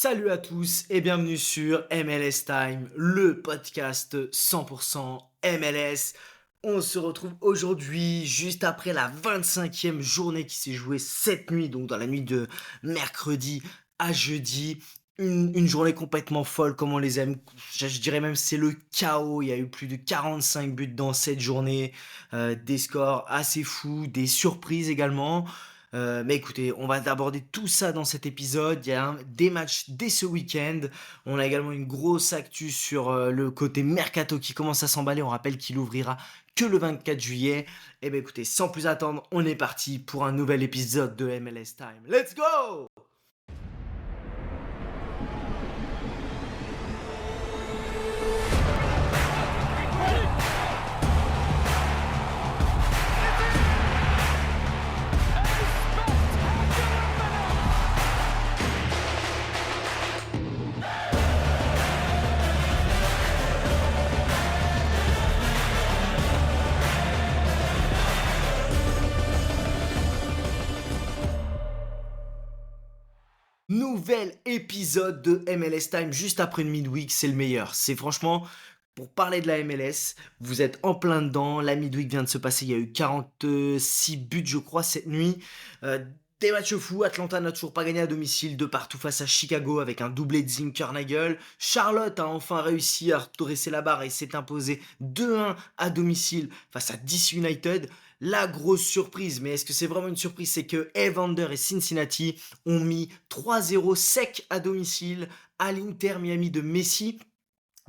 Salut à tous et bienvenue sur MLS Time, le podcast 100% MLS. On se retrouve aujourd'hui juste après la 25e journée qui s'est jouée cette nuit, donc dans la nuit de mercredi à jeudi. Une journée complètement folle comme on les aime. Je dirais même c'est le chaos. Il y a eu plus de 45 buts dans cette journée, des scores assez fous, des surprises également. Mais écoutez, on va aborder tout ça dans cet épisode. Il y a des matchs dès ce week-end. On a également une grosse actu sur le côté mercato qui commence à s'emballer. On rappelle qu'il ouvrira que le 24 juillet. Et bien écoutez, sans plus attendre, on est parti pour un nouvel épisode de MLS Time. Let's go! Nouvel épisode de MLS Time juste après une midweek, c'est le meilleur. C'est franchement, pour parler de la MLS, vous êtes en plein dedans. La midweek vient de se passer, il y a eu 46 buts, je crois, cette nuit. Euh, des matchs fous, Atlanta n'a toujours pas gagné à domicile, de partout face à Chicago avec un doublé de Zinkernagel. Charlotte a enfin réussi à redresser la barre et s'est imposé 2-1 à domicile face à DC United. La grosse surprise, mais est-ce que c'est vraiment une surprise, c'est que Evander et Cincinnati ont mis 3-0 sec à domicile à l'Inter Miami de Messi,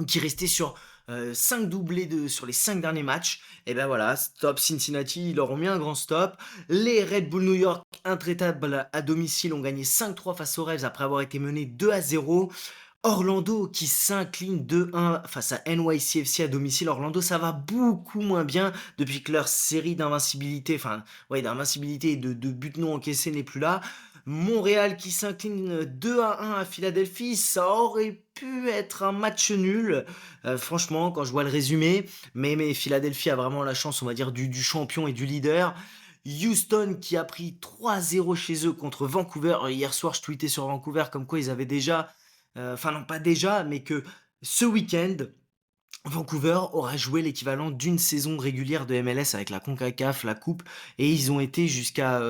qui restait sur 5 doublés sur les 5 derniers matchs. Et ben voilà, stop Cincinnati, ils leur ont mis un grand stop. Les Red Bull New York, intraitables à domicile, ont gagné 5-3 face aux Revs après avoir été menés 2-0. Orlando qui s'incline 2-1 face à NYCFC à domicile. Orlando, ça va beaucoup moins bien depuis que leur série d'invincibilité, d'invincibilité et de buts non encaissés n'est plus là. Montréal qui s'incline 2-1 à Philadelphie, ça aurait pu être un match nul, franchement, quand je vois le résumé. Mais Philadelphie a vraiment la chance, on va dire, du champion et du leader. Houston qui a pris 3-0 chez eux contre Vancouver. Hier soir, je tweetais sur Vancouver comme quoi ils avaient déjà enfin non pas déjà, mais que ce week-end, Vancouver aura joué l'équivalent d'une saison régulière de MLS avec la CONCACAF, la coupe, et ils ont été jusqu'à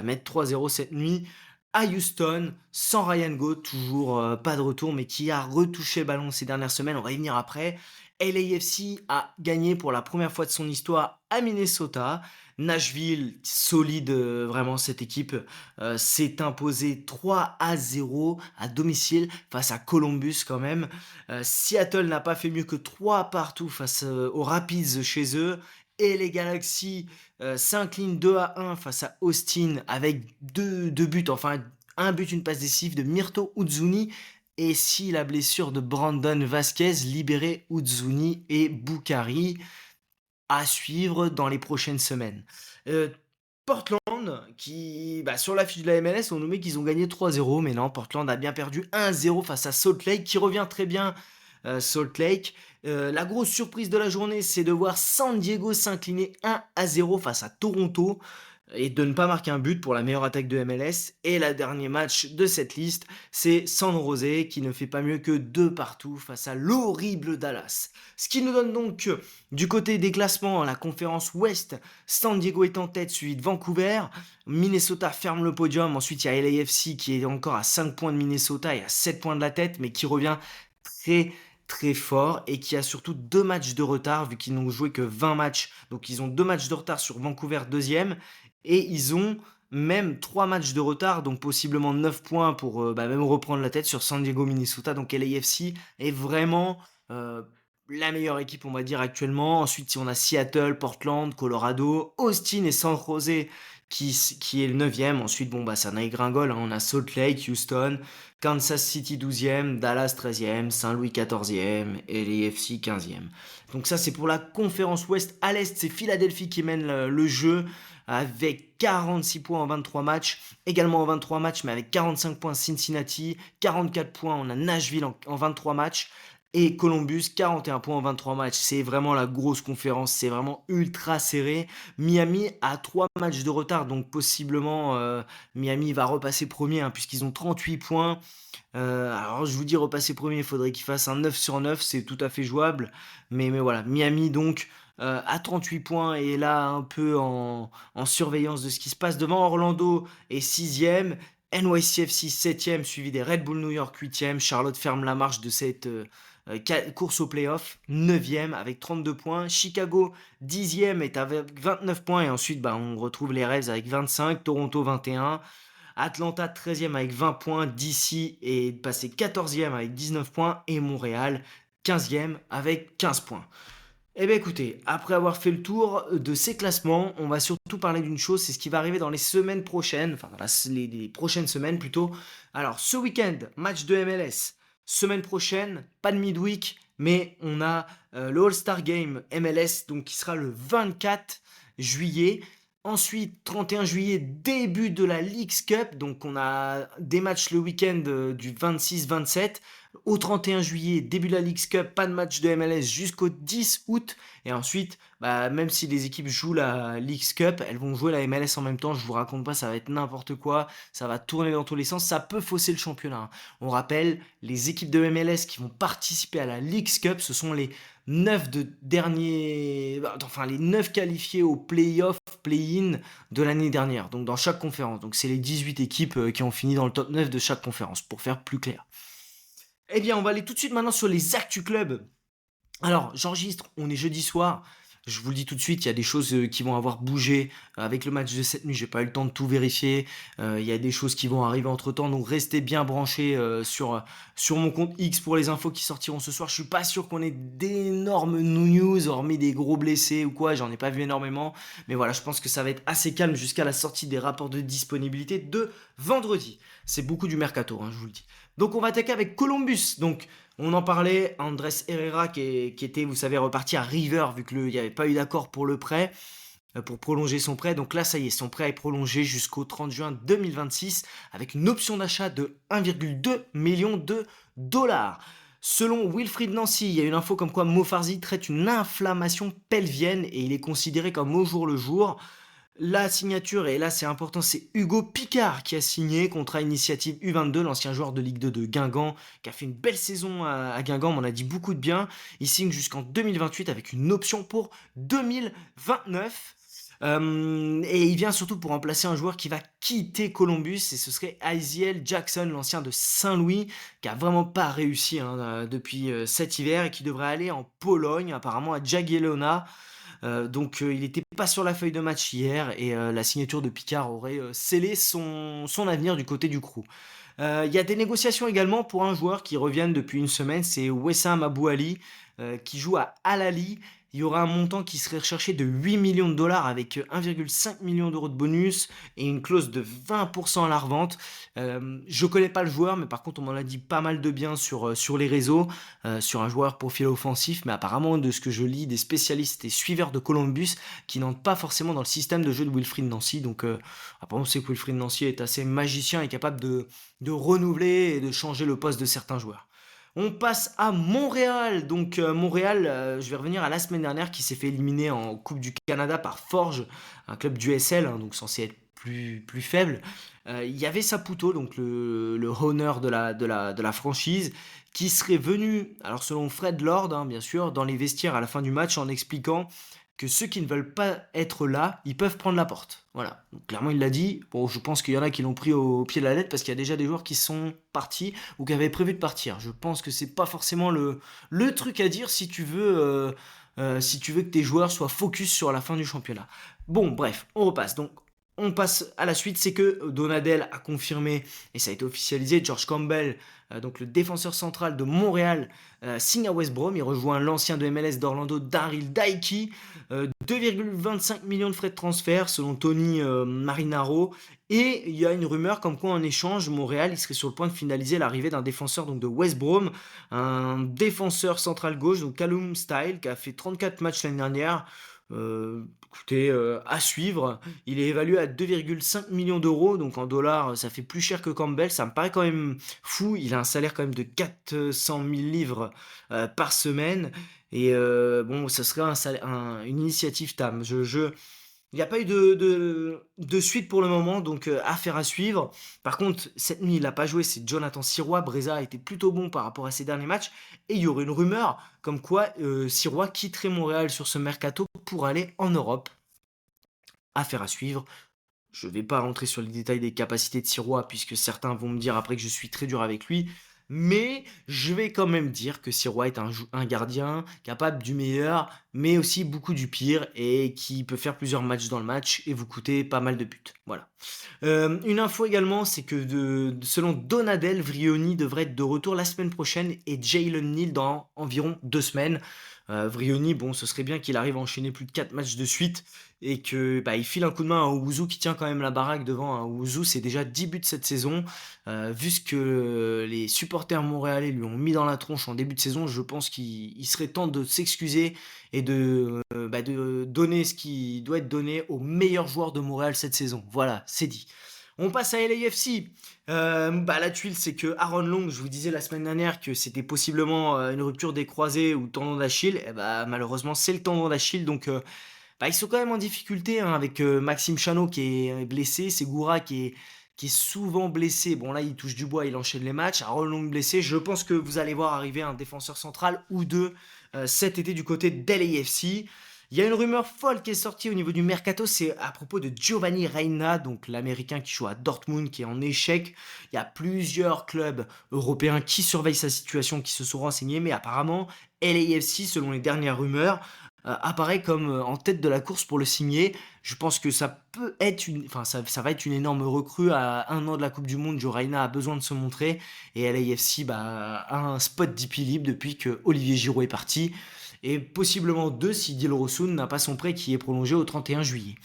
mettre 3-0 cette nuit à Houston, sans Ryan Go, toujours pas de retour, mais qui a retouché le ballon ces dernières semaines, on va y venir après. LAFC a gagné pour la première fois de son histoire à Minnesota. Nashville, solide, vraiment cette équipe, s'est imposée 3-0 à domicile face à Columbus quand même. Seattle n'a pas fait mieux que 3 partout face aux Rapids chez eux. Et les Galaxy s'inclinent 2-1 face à Austin avec deux buts, enfin un but, une passe décisive de Mirto Uzuni. Et si la blessure de Brandon Vasquez libérait Uzuni et Boukari à suivre dans les prochaines semaines. Euh, Portland, qui, sur la fiche de la MLS, on nous met qu'ils ont gagné 3-0, mais non, Portland a bien perdu 1-0 face à Salt Lake, qui revient très bien, Salt Lake. La grosse surprise de la journée, c'est de voir San Diego s'incliner 1-0 face à Toronto et de ne pas marquer un but pour la meilleure attaque de MLS. Et le dernier match de cette liste, c'est San Jose qui ne fait pas mieux que 2 partout face à l'horrible Dallas. Ce qui nous donne donc du côté des classements, la conférence Ouest, San Diego est en tête, suivi de Vancouver. Minnesota ferme le podium. Ensuite, il y a LAFC qui est encore à 5 points de Minnesota et à 7 points de la tête, mais qui revient très très fort et qui a surtout 2 matchs de retard vu qu'ils n'ont joué que 20 matchs. Donc ils ont 2 matchs de retard sur Vancouver deuxième et ils ont même 3 matchs de retard, donc possiblement 9 points pour même reprendre la tête sur San Diego Minnesota. Donc LAFC est vraiment la meilleure équipe, on va dire, actuellement. Ensuite, si on a Seattle, Portland, Colorado, Austin et San Jose qui est le 9e. Ensuite, ça gringole, hein. On a Salt Lake, Houston, Kansas City 12e, Dallas 13e, Saint-Louis 14e et les FC 15e. Donc ça, c'est pour la conférence Ouest. À l'Est, c'est Philadelphie qui mène le jeu avec 46 points en 23 matchs. Également en 23 matchs, mais avec 45 points Cincinnati, 44 points, on a Nashville en 23 matchs. Et Columbus, 41 points en 23 matchs. C'est vraiment la grosse conférence, c'est vraiment ultra serré. Miami a 3 matchs de retard, donc possiblement, Miami va repasser premier, hein, puisqu'ils ont 38 points. Alors je vous dis repasser premier, il faudrait qu'ils fassent un 9 sur 9, c'est tout à fait jouable. Mais voilà, Miami donc à 38 points et là un peu en surveillance de ce qui se passe devant. Orlando est 6e, NYCFC 7e, suivi des Red Bull New York 8e. Charlotte ferme la marche de cette course au playoff, 9e avec 32 points. Chicago 10e est avec 29 points et ensuite bah, on retrouve les Revs avec 25, Toronto 21. Atlanta 13e avec 20 points, DC est passé 14e avec 19 points et Montréal 15e avec 15 points. Eh bien écoutez, après avoir fait le tour de ces classements, on va surtout parler d'une chose, c'est ce qui va arriver dans les semaines prochaines, enfin dans les prochaines semaines plutôt. Alors ce week-end, match de MLS. Semaine prochaine, pas de midweek, mais on a le All-Star Game MLS, donc qui sera le 24 juillet. Ensuite, 31 juillet, début de la Leagues Cup. Donc, on a des matchs le week-end du 26-27. Au 31 juillet, début de la Leagues Cup, pas de match de MLS jusqu'au 10 août. Et ensuite, bah, même si les équipes jouent la Leagues Cup, elles vont jouer la MLS en même temps. Je vous raconte pas, ça va être n'importe quoi. Ça va tourner dans tous les sens. Ça peut fausser le championnat, hein. On rappelle, les équipes de MLS qui vont participer à la Leagues Cup, ce sont les 9 enfin les 9 qualifiés au play-off, play-in de l'année dernière, donc dans chaque conférence. Donc c'est les 18 équipes qui ont fini dans le top 9 de chaque conférence, pour faire plus clair. Eh bien, on va aller tout de suite maintenant sur les actus clubs. Alors, j'enregistre, on est jeudi soir. Je vous le dis tout de suite, il y a des choses qui vont avoir bougé avec le match de cette nuit. J'ai pas eu le temps de tout vérifier. Il y a des choses qui vont arriver entre temps, donc restez bien branchés sur mon compte X pour les infos qui sortiront ce soir. Je suis pas sûr qu'on ait d'énormes news, hormis des gros blessés ou quoi. J'en ai pas vu énormément, mais voilà, je pense que ça va être assez calme jusqu'à la sortie des rapports de disponibilité de vendredi. C'est beaucoup du mercato, hein, je vous le dis. Donc on va attaquer avec Columbus. Donc on en parlait, Andrés Herrera qui était, vous savez, reparti à River vu qu'il n'y avait pas eu d'accord pour le prêt, pour prolonger son prêt. Donc là, ça y est, son prêt est prolongé jusqu'au 30 juin 2026 avec une option d'achat de 1,2 million de dollars. Selon Wilfried Nancy, il y a une info comme quoi Mo Farsi traite une inflammation pelvienne et il est considéré comme au jour le jour. La signature, et là c'est important, c'est Hugo Picard qui a signé, contrat initiative U22, l'ancien joueur de Ligue 2 de Guingamp, qui a fait une belle saison à Guingamp, on en a dit beaucoup de bien. Il signe jusqu'en 2028 avec une option pour 2029. Et il vient surtout pour remplacer un joueur qui va quitter Columbus, et ce serait Isiel Jackson, l'ancien de Saint-Louis, qui a vraiment pas réussi depuis cet hiver et qui devrait aller en Pologne, apparemment à Jagiellona. Donc il n'était pas sur la feuille de match hier et la signature de Picard aurait scellé son avenir du côté du Crew. Il y a des négociations également pour un joueur qui revient depuis une semaine, c'est Wessam Abou Ali, qui joue à Al Ahly. Il y aura un montant qui serait recherché de 8 millions de dollars avec 1,5 million d'euros de bonus et une clause de 20% à la revente. Je connais pas le joueur, mais par contre on m'en a dit pas mal de bien sur les réseaux, sur un joueur profil offensif, mais apparemment de ce que je lis, des spécialistes et suiveurs de Columbus qui n'entrent pas forcément dans le système de jeu de Wilfried Nancy. Donc apparemment c'est que Wilfried Nancy est assez magicien et capable de renouveler et de changer le poste de certains joueurs. On passe à Montréal. Donc Montréal, je vais revenir à la semaine dernière qui s'est fait éliminer en Coupe du Canada par Forge, un club du SL, hein, donc censé être plus faible. Il y avait Saputo, donc le owner de la franchise, qui serait venu, alors selon Fred Lord, hein, bien sûr, dans les vestiaires à la fin du match en expliquant que ceux qui ne veulent pas être là, ils peuvent prendre la porte. Voilà. Donc, clairement, il l'a dit. Bon, je pense qu'il y en a qui l'ont pris au pied de la lettre parce qu'il y a déjà des joueurs qui sont partis ou qui avaient prévu de partir. Je pense que c'est pas forcément le truc à dire si tu veux que tes joueurs soient focus sur la fin du championnat. Bon, bref, on repasse. Donc, on passe à la suite, c'est que Donadel a confirmé, et ça a été officialisé, George Campbell, donc le défenseur central de Montréal, signe à West Brom. Il rejoint l'ancien de MLS d'Orlando, Daryl Daiki. 2,25 millions de frais de transfert selon Tony Marinaro. Et il y a une rumeur comme quoi en échange, Montréal il serait sur le point de finaliser l'arrivée d'un défenseur donc de West Brom, un défenseur central gauche, donc Callum Style, qui a fait 34 matchs l'année dernière. Écoutez, à suivre. Il est évalué à 2,5 millions d'euros, donc en dollars, ça fait plus cher que Campbell. Ça me paraît quand même fou. Il a un salaire quand même de 400 000 livres par semaine. Et bon, ça serait une initiative TAM. Il n'y a pas eu de suite pour le moment, donc affaire à suivre. Par contre, cette nuit, il n'a pas joué, c'est Jonathan Sirois. Breza a été plutôt bon par rapport à ses derniers matchs. Et il y aurait une rumeur comme quoi Sirois quitterait Montréal sur ce mercato pour aller en Europe. Affaire à suivre. Je ne vais pas rentrer sur les détails des capacités de Sirois, puisque certains vont me dire après que je suis très dur avec lui. Mais je vais quand même dire que Sirois est un gardien capable du meilleur, mais aussi beaucoup du pire, et qui peut faire plusieurs matchs dans le match et vous coûter pas mal de buts. Voilà. Une info également, c'est que selon Donadel, Vrioni devrait être de retour la semaine prochaine et Jalen Neal dans environ 2 semaines. Vrioni, bon, ce serait bien qu'il arrive à enchaîner plus de 4 matchs de suite et que bah, il file un coup de main à Owuzu qui tient quand même la baraque devant. Hein. Owuzu, c'est déjà 10 buts cette saison. Vu ce que les supporters montréalais lui ont mis dans la tronche en début de saison, je pense qu'il serait temps de s'excuser et de donner ce qui doit être donné aux meilleurs joueurs de Montréal cette saison. Voilà, c'est dit. On passe à LAFC. La tuile, c'est que Aaron Long, je vous disais la semaine dernière que c'était possiblement une rupture des croisés ou tendon d'Achille. Et bah, malheureusement, c'est le tendon d'Achille. Donc, ils sont quand même en difficulté hein, avec Maxime Chanot qui est blessé, Segura qui est souvent blessé. Bon, là, il touche du bois, il enchaîne les matchs. Aaron Long blessé. Je pense que vous allez voir arriver un défenseur central ou deux cet été du côté de LAFC. Il y a une rumeur folle qui est sortie au niveau du mercato, c'est à propos de Giovanni Reina, donc l'Américain qui joue à Dortmund, qui est en échec. Il y a plusieurs clubs européens qui surveillent sa situation, qui se sont renseignés, mais apparemment, LAFC, selon les dernières rumeurs, apparaît comme en tête de la course pour le signer. Je pense que ça peut être ça va être une énorme recrue à 1 an de la Coupe du Monde. Joe Reina a besoin de se montrer et LAFC a un spot d'IP libre depuis que Olivier Giroud est parti et possiblement deux si Dilrosun n'a pas son prêt qui est prolongé au 31 juillet.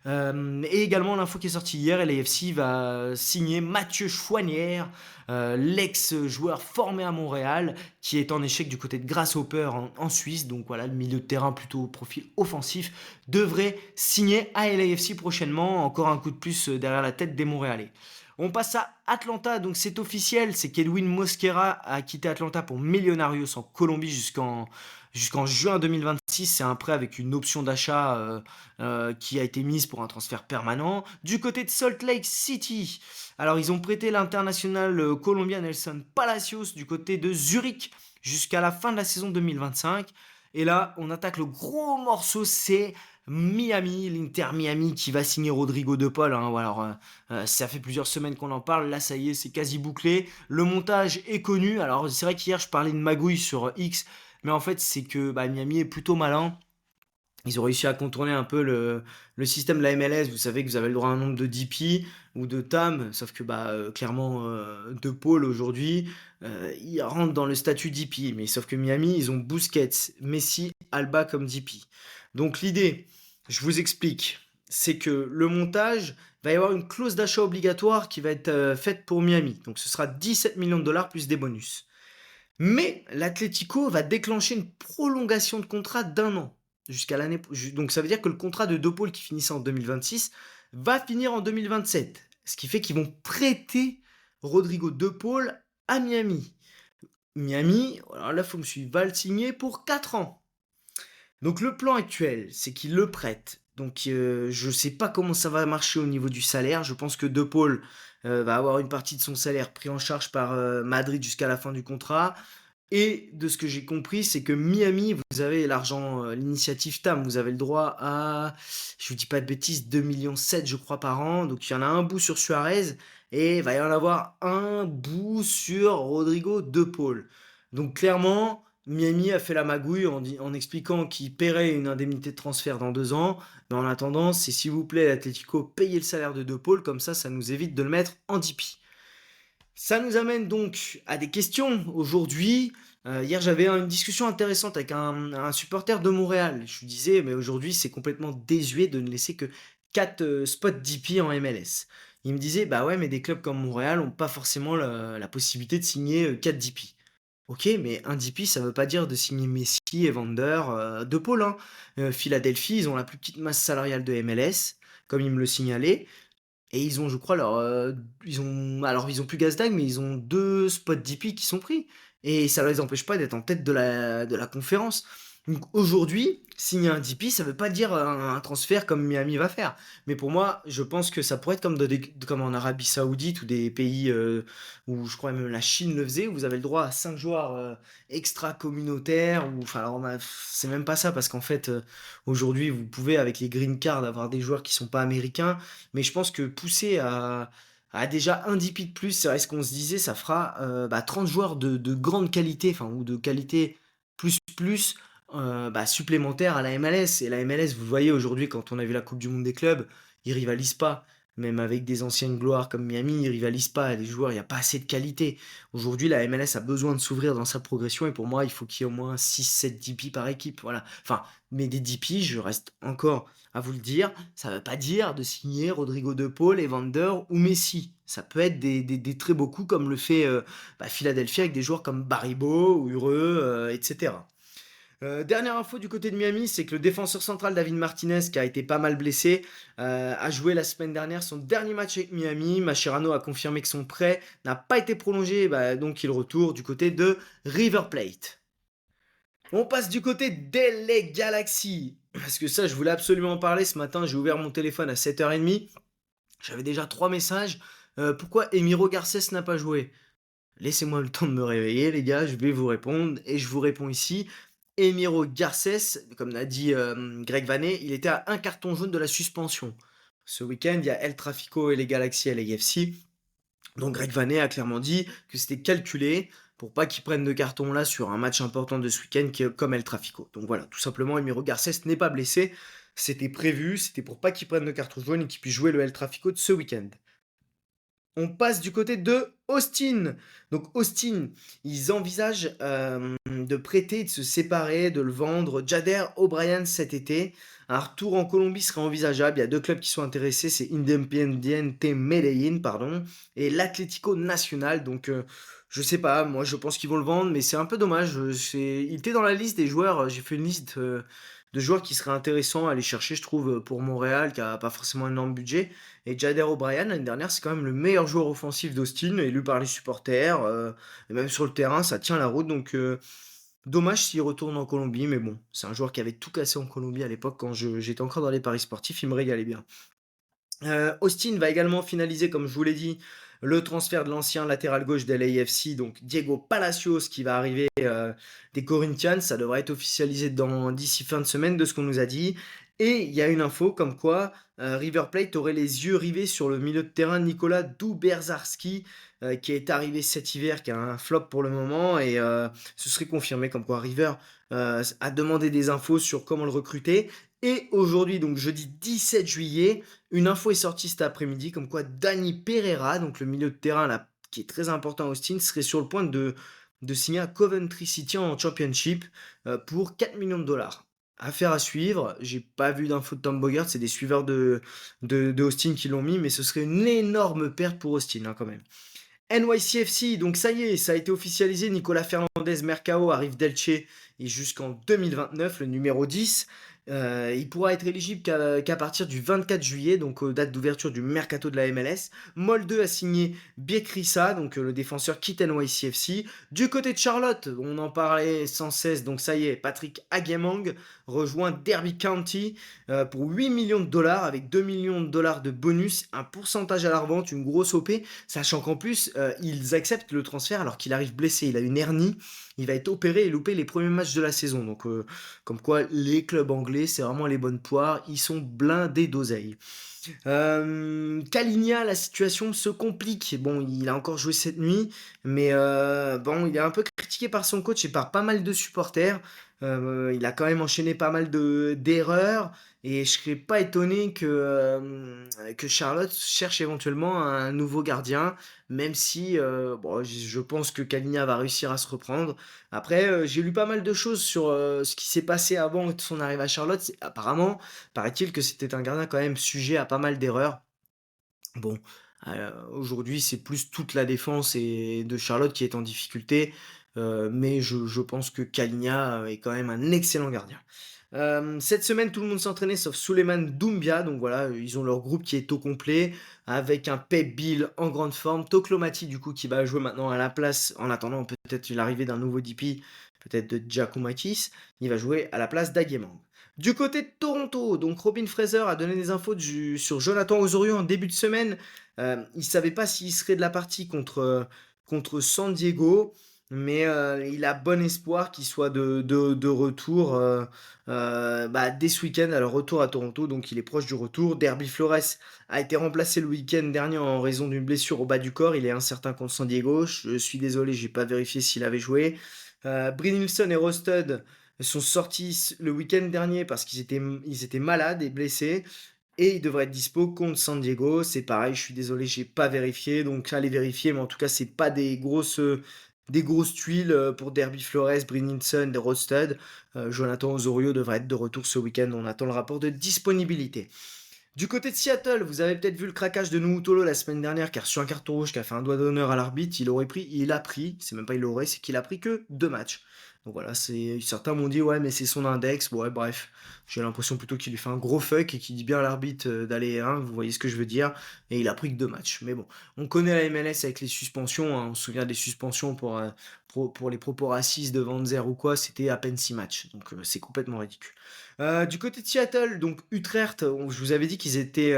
Et également l'info qui est sortie hier, LAFC va signer Mathieu Chouanière, l'ex-joueur formé à Montréal, qui est en échec du côté de Grasshopper en Suisse. Donc voilà, le milieu de terrain plutôt au profil offensif devrait signer à LAFC prochainement. Encore un coup de plus derrière la tête des Montréalais. On passe à Atlanta, donc c'est officiel, c'est qu'Edwin Mosquera a quitté Atlanta pour Millonarios en Colombie jusqu'en juin 2026. C'est un prêt avec une option d'achat qui a été mise pour un transfert permanent. Du côté de Salt Lake City, alors ils ont prêté l'international colombien Nelson Palacios du côté de Zurich jusqu'à la fin de la saison 2025. Et là, on attaque le gros morceau, c'est Miami, l'Inter Miami qui va signer Rodrigo De Paul. Hein. Alors, ça fait plusieurs semaines qu'on en parle. Là, ça y est, c'est quasi bouclé. Le montage est connu. Alors, c'est vrai qu'hier, je parlais de magouille sur X, mais en fait, c'est que Miami est plutôt malin. Ils ont réussi à contourner un peu le système de la MLS. Vous savez que vous avez le droit à un nombre de DP ou de TAM, sauf que clairement, De Paul aujourd'hui, il rentre dans le statut DP. Mais sauf que Miami, ils ont Busquets, Messi, Alba comme DP. Donc l'idée, je vous explique, c'est que le montage, va y avoir une clause d'achat obligatoire qui va être faite pour Miami. Donc ce sera 17 millions de dollars plus des bonus. Mais l'Atlético va déclencher une prolongation de contrat d'1 an jusqu'à l'année. Donc ça veut dire que le contrat de De Paul qui finissait en 2026 va finir en 2027. Ce qui fait qu'ils vont prêter Rodrigo De Paul à Miami. Miami, alors là, il faut me suivre, va le signer pour 4 ans. Donc le plan actuel, c'est qu'il le prête. Donc je ne sais pas comment ça va marcher au niveau du salaire. Je pense que De Paul va avoir une partie de son salaire pris en charge par Madrid jusqu'à la fin du contrat. Et de ce que j'ai compris, c'est que Miami, vous avez l'argent, l'initiative TAM, vous avez le droit à, je vous dis pas de bêtises, 2,7 millions je crois par an. Donc il y en a un bout sur Suarez et il va y en avoir un bout sur Rodrigo De Paul. Donc clairement, Miami a fait la magouille en expliquant qu'il paierait une indemnité de transfert dans 2 ans. Mais en attendant, c'est s'il vous plaît, l'Atlético, payez le salaire de De Paul, comme ça nous évite de le mettre en DP. Ça nous amène donc à des questions aujourd'hui. Hier, j'avais une discussion intéressante avec un supporter de Montréal. Je lui disais, mais aujourd'hui, c'est complètement désuet de ne laisser que 4 spots DP en MLS. Il me disait, bah ouais, mais des clubs comme Montréal n'ont pas forcément la possibilité de signer 4 DP. OK, mais un DP, ça veut pas dire de signer Messi et Vander, De Paul, hein. Philadelphie, ils ont la plus petite masse salariale de MLS, comme ils me le signalaient et ils ont, je crois, ils ont plus Gazdag, mais ils ont 2 spots DP qui sont pris et ça les empêche pas d'être en tête de la conférence. Donc aujourd'hui, signer un DP, ça veut pas dire un transfert comme Miami va faire. Mais pour moi, je pense que ça pourrait être comme en Arabie Saoudite ou des pays, où je crois même la Chine le faisait, où vous avez le droit à 5 joueurs, extra-communautaires ou enfin alors on a c'est même pas ça parce qu'en fait, aujourd'hui, vous pouvez avec les green cards avoir des joueurs qui sont pas américains, mais je pense que pousser à déjà un DP de plus, c'est vrai ce qu'on se disait, ça fera 30 joueurs de grande qualité, enfin ou de qualité plus plus, supplémentaires à la MLS. Et la MLS, vous le voyez aujourd'hui quand on a vu la Coupe du Monde des clubs, ils rivalisent pas. Même avec des anciennes gloires comme Miami, ils rivalisent pas. Les joueurs, il n'y a pas assez de qualité. Aujourd'hui, la MLS a besoin de s'ouvrir dans sa progression et pour moi, il faut qu'il y ait au moins 6-7 DP par équipe. Voilà. Enfin, mais des DP, je reste encore à vous le dire, ça ne veut pas dire de signer Rodrigo De Paul, Evander ou Messi. Ça peut être des très beaux coups comme le fait Philadelphie avec des joueurs comme Baribo ou Heureux, etc. Dernière info du côté de Miami, c'est que le défenseur central David Martinez, qui a été pas mal blessé, a joué la semaine dernière son dernier match avec Miami. Mascherano a confirmé que son prêt n'a pas été prolongé, donc il retourne du côté de River Plate. On passe du côté d'LA Galaxy. Parce que ça, je voulais absolument en parler ce matin. J'ai ouvert mon téléphone à 7h30. J'avais déjà 3 messages. Pourquoi Emiro Garces n'a pas joué? Laissez-moi le temps de me réveiller, les gars. Je vais vous répondre. Et je vous réponds ici. Emiro Garces, comme l'a dit Greg Vanet, il était à un carton jaune de la suspension. Ce week-end, il y a El Trafico et les Galaxy à l'AFC. Donc Greg Vanet a clairement dit que c'était calculé pour pas qu'ils prennent de carton là sur un match important de ce week-end comme El Trafico. Donc voilà, tout simplement, Emiro Garces n'est pas blessé. C'était prévu, c'était pour pas qu'ils prennent de carton jaune et qu'ils puissent jouer le El Trafico de ce week-end. On passe du côté de Austin. Donc Austin, ils envisagent de prêter, de se séparer, de le vendre. Jader O'Brien cet été. Un retour en Colombie serait envisageable. Il y a deux clubs qui sont intéressés, c'est Independiente Medellín, pardon, et l'Atlético Nacional. Donc je sais pas, moi je pense qu'ils vont le vendre, mais c'est un peu dommage. Il était dans la liste des joueurs. J'ai fait une liste de joueurs qui seraient intéressants à aller chercher, je trouve, pour Montréal, qui a pas forcément un énorme budget. Et Jader O'Brien, l'année dernière, c'est quand même le meilleur joueur offensif d'Austin, élu par les supporters. Et même sur le terrain, ça tient la route. Donc, dommage s'il retourne en Colombie. Mais bon, c'est un joueur qui avait tout cassé en Colombie à l'époque quand j'étais encore dans les paris sportifs. Il me régalait bien. Austin va également finaliser, comme je vous l'ai dit, le transfert de l'ancien latéral gauche de l'AFC, donc Diego Palacios, qui va arriver des Corinthians. Ça devrait être officialisé d'ici fin de semaine, de ce qu'on nous a dit. Et il y a une info comme quoi River Plate aurait les yeux rivés sur le milieu de terrain Nicolas Duberzarski, qui est arrivé cet hiver, qui a un flop pour le moment. Et ce serait confirmé comme quoi River a demandé des infos sur comment le recruter. Et aujourd'hui, donc jeudi 17 juillet, une info est sortie cet après-midi comme quoi Dani Pereira, donc le milieu de terrain là, qui est très important à Austin, serait sur le point de signer à Coventry City en Championship pour 4 millions de dollars. Affaire à suivre, j'ai pas vu d'infos de Tom Bogert, c'est des suiveurs de Austin qui l'ont mis, mais ce serait une énorme perte pour Austin hein, quand même. NYCFC, donc ça y est, ça a été officialisé, Nicolas Fernandez Mercado arrive d'Elche et jusqu'en 2029, le numéro 10. Il pourra être éligible qu'à partir du 24 juillet, donc date d'ouverture du mercato de la MLS. Molde a signé Biekrissa, donc le défenseur quitte NYCFC. Du côté de Charlotte, on en parlait sans cesse, donc ça y est, Patrick Aguemang rejoint Derby County pour 8 millions de dollars avec 2 millions de dollars de bonus, un pourcentage à la revente, une grosse OP, sachant qu'en plus, ils acceptent le transfert alors qu'il arrive blessé, il a une hernie, il va être opéré et louper les premiers matchs de la saison. Donc, comme quoi, les clubs anglais, c'est vraiment les bonnes poires, ils sont blindés d'oseille. Kalinja, la situation se complique. Bon, il a encore joué cette nuit, mais bon, il est un peu critiqué par son coach et par pas mal de supporters. Il a quand même enchaîné pas mal d'erreurs et je serais pas étonné que Charlotte cherche éventuellement un nouveau gardien, même si bon, je pense que Kalinja va réussir à se reprendre. Après, j'ai lu pas mal de choses sur ce qui s'est passé avant son arrivée à Charlotte. Apparemment, paraît-il que c'était un gardien quand même sujet à pas mal d'erreurs. Bon, aujourd'hui, c'est plus toute la défense et de Charlotte qui est en difficulté. mais je pense que Caligna, est quand même un excellent gardien. Cette semaine, tout le monde s'entraînait sauf Souleymane Doumbia, donc voilà, ils ont leur groupe qui est au complet avec un Pep Bill en grande forme, Toclomati du coup qui va jouer maintenant à la place en attendant peut-être l'arrivée d'un nouveau DP, peut-être de Giacomakis, il va jouer à la place d'Aguemang. Du côté de Toronto, donc Robin Fraser a donné des infos sur Jonathan Osorio en début de semaine. Il ne savait pas s'il serait de la partie contre San Diego, mais il a bon espoir qu'il soit de retour dès ce week-end, alors retour à Toronto, donc il est proche du retour. Derby Flores a été remplacé le week-end dernier en raison d'une blessure au bas du corps, il est incertain contre San Diego, je suis désolé, j'ai pas vérifié s'il avait joué. Brynilson et Rosted sont sortis le week-end dernier parce qu'ils étaient malades et blessés. Et il devrait être dispo contre San Diego. C'est pareil, je suis désolé, j'ai pas vérifié. Donc allez vérifier, mais en tout cas, c'est pas des grosses tuiles pour Derby Flores, Brynilson, Rosted. Jonathan Osorio devrait être de retour ce week-end. On attend le rapport de disponibilité. Du côté de Seattle, vous avez peut-être vu le craquage de Nuutolo la semaine dernière, car sur un carton rouge qui a fait un doigt d'honneur à l'arbitre, il a pris, c'est même pas il aurait, c'est qu'il a pris que 2 matchs. Donc voilà, certains m'ont dit ouais mais c'est son index, ouais bref, j'ai l'impression plutôt qu'il lui fait un gros fuck et qu'il dit bien à l'arbitre d'aller, hein, vous voyez ce que je veux dire, et il a pris que 2 matchs. Mais bon, on connaît la MLS avec les suspensions, hein, on se souvient des suspensions pour les propos racistes de Van Zer ou quoi, c'était à peine 6 matchs, donc c'est complètement ridicule. Du côté de Seattle, donc Utrecht, je vous avais dit qu'ils étaient,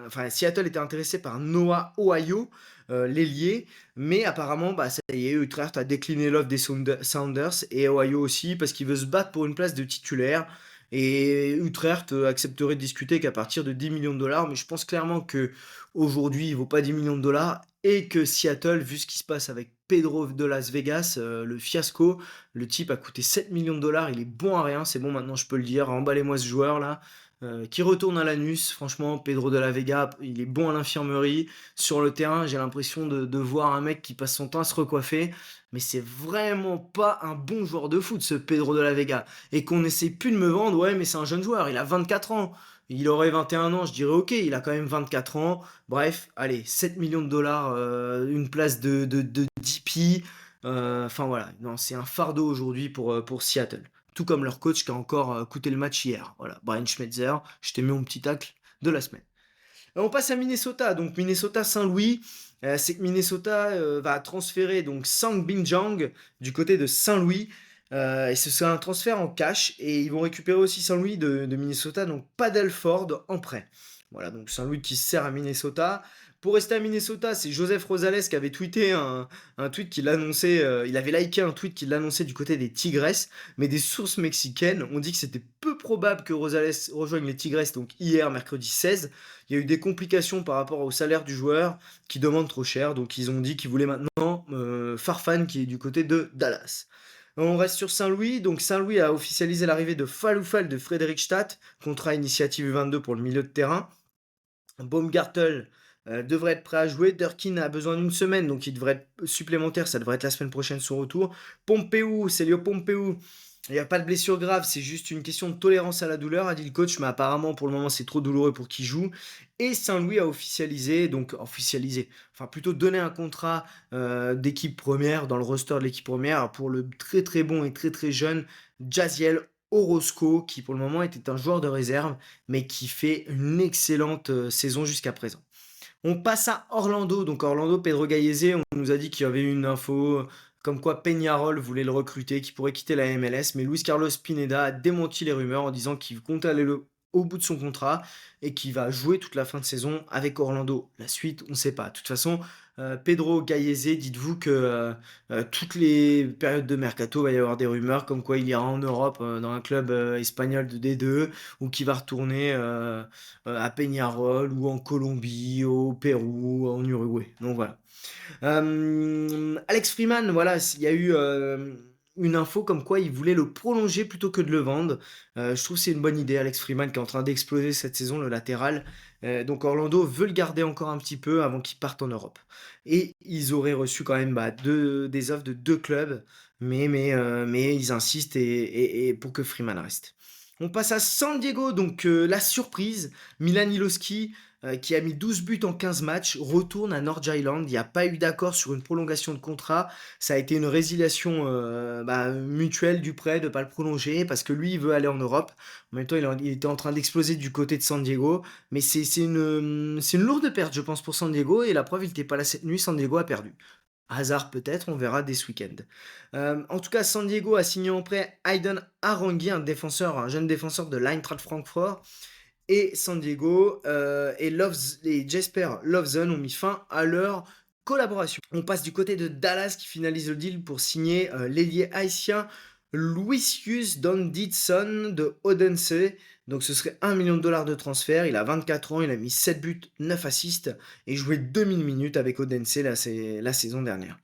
enfin Seattle était intéressé par Noah Ohio, l'ailier, mais apparemment, bah ça y est, Utrecht a décliné l'offre des Sounders et Ohio aussi parce qu'il veut se battre pour une place de titulaire. Et Utrecht accepterait de discuter qu'à partir de 10 millions de dollars, mais je pense clairement que aujourd'hui il vaut pas 10 millions de dollars et que Seattle, vu ce qui se passe avec Pedro de Las Vegas, le fiasco, le type a coûté 7 millions de dollars, il est bon à rien, c'est bon maintenant je peux le dire, emballez-moi ce joueur là, qui retourne à Lanús, franchement Pedro de la Vega, il est bon à l'infirmerie, sur le terrain j'ai l'impression de voir un mec qui passe son temps à se recoiffer, mais c'est vraiment pas un bon joueur de foot ce Pedro de la Vega, et qu'on essaie plus de me vendre, ouais mais c'est un jeune joueur, il a 24 ans, il aurait 21 ans, je dirais ok, il a quand même 24 ans, bref, allez, 7 millions de dollars, une place de DP, enfin voilà, non, c'est un fardeau aujourd'hui pour Seattle. Tout comme leur coach qui a encore coûté le match hier. Voilà, Brian Schmetzer, je t'ai mis mon petit tacle de la semaine. On passe à Minnesota, donc Minnesota-Saint-Louis. C'est que Minnesota va transférer donc Sang Binjang du côté de Saint-Louis. Et ce sera un transfert en cash. Et ils vont récupérer aussi Saint-Louis de Minnesota, donc Padelford en prêt. Voilà, donc Saint-Louis qui se sert à Minnesota. Pour rester à Minnesota, c'est Joseph Rosales qui avait tweeté un tweet qui l'annonçait, il avait liké un tweet qui l'annonçait du côté des Tigres, mais des sources mexicaines ont dit que c'était peu probable que Rosales rejoigne les Tigres, donc hier, mercredi 16. Il y a eu des complications par rapport au salaire du joueur qui demande trop cher, donc ils ont dit qu'ils voulaient maintenant Farfan qui est du côté de Dallas. On reste sur Saint-Louis, donc Saint-Louis a officialisé l'arrivée de Faloufal de Frédéric-Stadt, contrat initiative 22 pour le milieu de terrain. Baumgartel devrait être prêt à jouer. Durkin a besoin d'une semaine, donc il devrait être supplémentaire. Ça devrait être la semaine prochaine son retour. Pompeu, Célio Pompeu. Il n'y a pas de blessure grave, c'est juste une question de tolérance à la douleur, a dit le coach, mais apparemment pour le moment c'est trop douloureux pour qu'il joue. Et Saint-Louis a officialisé, enfin plutôt donné un contrat d'équipe première, dans le roster de l'équipe première, pour le très très bon et très très jeune Jaziel Orozco, qui pour le moment était un joueur de réserve, mais qui fait une excellente saison jusqu'à présent. On passe à Orlando. Donc Orlando, Pedro Gallese, on nous a dit qu'il y avait une info comme quoi Peñarol voulait le recruter, qu'il pourrait quitter la MLS, mais Luis Carlos Pineda a démenti les rumeurs en disant qu'il compte aller au bout de son contrat et qu'il va jouer toute la fin de saison avec Orlando. La suite, on ne sait pas. De toute façon, Pedro Gallese, dites-vous que toutes les périodes de mercato, il va y avoir des rumeurs comme quoi il ira en Europe dans un club espagnol de D2 ou qu'il va retourner à Peñarol ou en Colombie, au Pérou, en Uruguay. Donc voilà. Alex Freeman, voilà, il y a eu une info comme quoi il voulait le prolonger plutôt que de le vendre. Je trouve que c'est une bonne idée, Alex Freeman qui est en train d'exploser cette saison, le latéral. Donc Orlando veut le garder encore un petit peu avant qu'il parte en Europe. Et ils auraient reçu quand même des offres de 2 clubs, mais ils insistent et pour que Freeman reste. On passe à San Diego, donc la surprise, Milan Ilowski, qui a mis 12 buts en 15 matchs, retourne à North Island. Il n'y a pas eu d'accord sur une prolongation de contrat. Ça a été une résiliation, mutuelle du prêt de ne pas le prolonger parce que lui, il veut aller en Europe. En même temps, il était en train d'exploser du côté de San Diego. Mais c'est une lourde perte, je pense, pour San Diego. Et la preuve, il n'était pas là cette nuit. San Diego a perdu. Hasard peut-être, on verra dès ce week-end. En tout cas, San Diego a signé en prêt Aiden Arangui, un jeune défenseur de l'Eintracht Francfort. Et San Diego et Jesper Lovesen ont mis fin à leur collaboration. On passe du côté de Dallas qui finalise le deal pour signer l'ailier haïtien Lucius Donditson de Odense. Donc ce serait 1 million de dollars de transfert. Il a 24 ans, il a mis 7 buts, 9 assists et joué 2000 minutes avec Odense la saison dernière.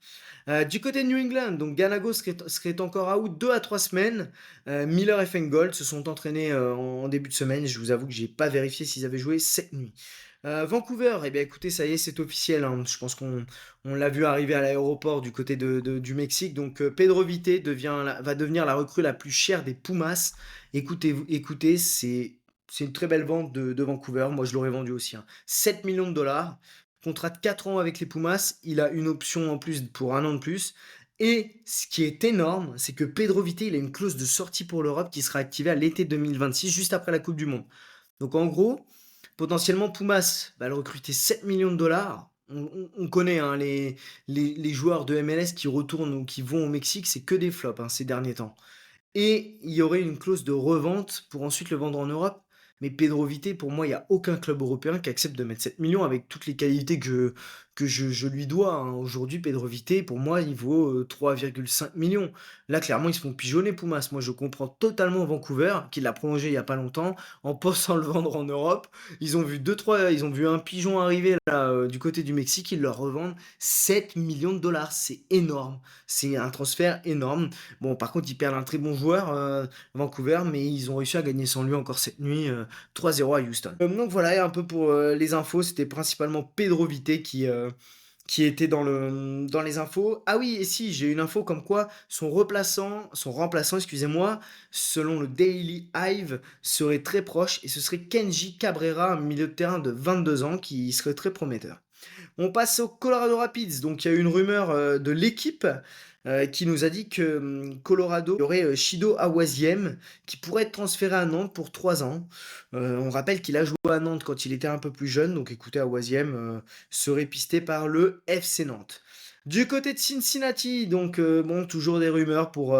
Du côté de New England, donc Ganago serait encore out 2 à 3 semaines. Miller et Feingold se sont entraînés en début de semaine. Je vous avoue que j'ai pas vérifié s'ils avaient joué cette nuit. Vancouver, eh bien écoutez, ça y est, c'est officiel, hein. Je pense qu'on l'a vu arriver à l'aéroport du côté du Mexique. Donc Pedro Vite va devenir la recrue la plus chère des Pumas. Écoutez, c'est une très belle vente de Vancouver. Moi, je l'aurais vendu aussi, hein. 7 millions de dollars. Contrat de 4 ans avec les Pumas. Il a une option en plus pour 1 an de plus. Et ce qui est énorme, c'est que Pedro Vite, il a une clause de sortie pour l'Europe qui sera activée à l'été 2026, juste après la Coupe du Monde. Donc en gros, potentiellement Pumas va le recruter 7 millions de dollars. On connaît, hein, les joueurs de MLS qui retournent ou qui vont au Mexique, c'est que des flops, hein, ces derniers temps. Et il y aurait une clause de revente pour ensuite le vendre en Europe. Mais Pedro Vite, pour moi, il n'y a aucun club européen qui accepte de mettre 7 millions avec toutes les qualités que je lui dois, hein. Aujourd'hui, Pedro Vite, pour moi, il vaut 3,5 millions. Là, clairement, ils se font pigeonner, Pumas. Moi, je comprends totalement Vancouver, qui l'a prolongé il n'y a pas longtemps, en pensant le vendre en Europe. Ils ont vu un pigeon arriver là, du côté du Mexique, ils leur revendent 7 millions de dollars. C'est énorme. C'est un transfert énorme. Bon, par contre, ils perdent un très bon joueur, Vancouver, mais ils ont réussi à gagner sans lui encore cette nuit, 3-0 à Houston. Donc voilà, et un peu pour les infos, c'était principalement Pedro Vite qui était dans les infos. Ah oui, et si, j'ai une info comme quoi son remplaçant, excusez-moi, selon le Daily Hive, serait très proche, et ce serait Kenji Cabrera, un milieu de terrain de 22 ans, qui serait très prometteur. On passe au Colorado Rapids. Donc il y a eu une rumeur de l'équipe qui nous a dit que Colorado, il y aurait Shido Awaziem qui pourrait être transféré à Nantes pour 3 ans. On rappelle qu'il a joué à Nantes quand il était un peu plus jeune. Donc écoutez, Awaziem serait pisté par le FC Nantes. Du côté de Cincinnati, donc bon, toujours des rumeurs pour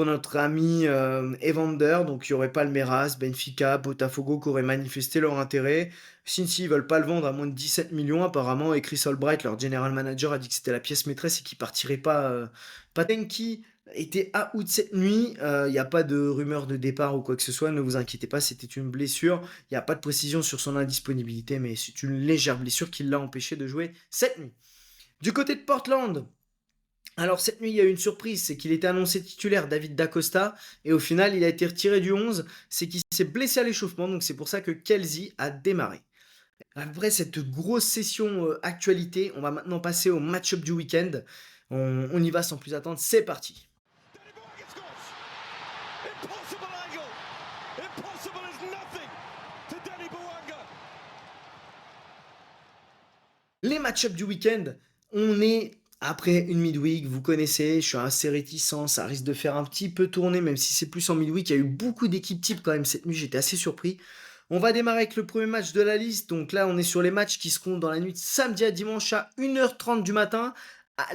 notre ami Evander. Donc il y aurait Palmeiras, Benfica, Botafogo qui auraient manifesté leur intérêt. Cincy, ils veulent pas le vendre à moins de 17 millions apparemment, et Chris Albright, leur general manager, a dit que c'était la pièce maîtresse et qu'il partirait pas. Patenki était out cette nuit. Il n'y a pas de rumeur de départ ou quoi que ce soit. Ne vous inquiétez pas, c'était une blessure. Il n'y a pas de précision sur son indisponibilité, mais c'est une légère blessure qui l'a empêché de jouer cette nuit. Du côté de Portland, alors cette nuit, il y a eu une surprise, c'est qu'il était annoncé titulaire David Dacosta, et au final, il a été retiré du 11, c'est qu'il s'est blessé à l'échauffement, donc c'est pour ça que Kelsey a démarré. Après cette grosse session actualité, on va maintenant passer au match-up du week-end. On y va sans plus attendre, c'est parti. Les match-up du week-end, on est après une midweek, vous connaissez, je suis assez réticent, ça risque de faire un petit peu tourner, même si c'est plus en midweek, il y a eu beaucoup d'équipes types quand même cette nuit, j'étais assez surpris. On va démarrer avec le premier match de la liste, donc là on est sur les matchs qui seront dans la nuit de samedi à dimanche à 1h30 du matin.